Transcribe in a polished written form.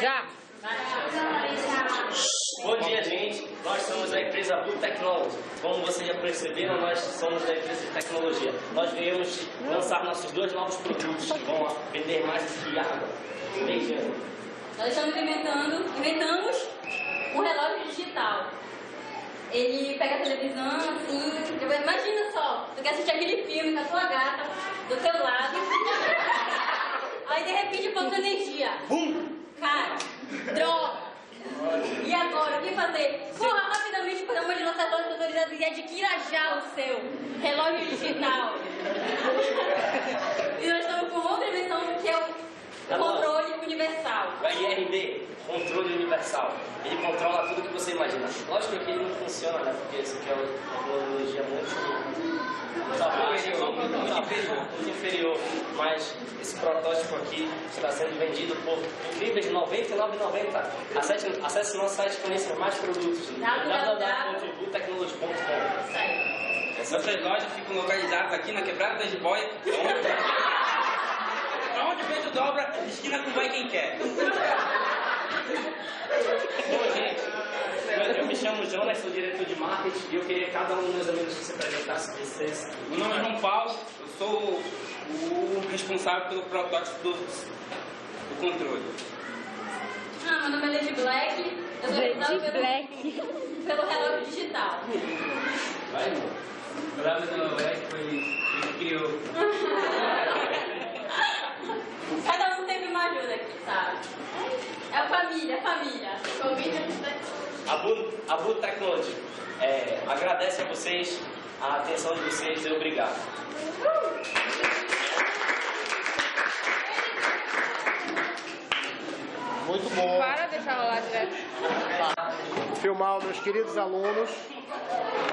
Já. Bom dia, gente. Nós somos da empresa Blue Technology. Como vocês já perceberam, nós somos da empresa de tecnologia. Nós viemos lançar nossos dois novos produtos que vão vender mais que água. Beijando. Nós estamos inventamos um relógio digital. Ele pega a televisão, assim, imagina só, tu quer assistir aquele filme com a tua gata do teu lado, aí de repente falta energia. Bum! Cara, droga! E agora, o que fazer? Corra rapidamente para uma de nossas lojas autorizadas e adquira já o seu relógio digital. E nós estamos com outra invenção que é o controle universal. O IRD, controle universal. Ele controla tudo que você imagina. Lógico que ele não funciona, né? Porque isso aqui é uma tecnologia muito inferior. Mas esse protótipo aqui está sendo vendido por incríveis R$ 99,90. Acesse nosso site e conheça mais produtos. www.bluetechnology.com. Essas lojas ficam localizadas aqui na Quebrada da Jiboia. Onde o vento dobra, esquina com vai quem quer. Bom, gente, eu me chamo Jonas, sou diretor de marketing e eu queria que cada um dos meus amigos se apresentasse vocês. Meu nome é João Paulo, eu sou o responsável pelo protótipo do controle. Meu nome é Lady Black, eu sou responsável pelo relógio digital. Vai, irmão. Meu nome é Black, foi ele que criou. Cada um teve uma ajuda aqui, sabe? É a família. A Blue Technology agradece a vocês, a atenção de vocês e obrigado. Muito bom. Para deixar rolar direto. Filmar os meus queridos alunos.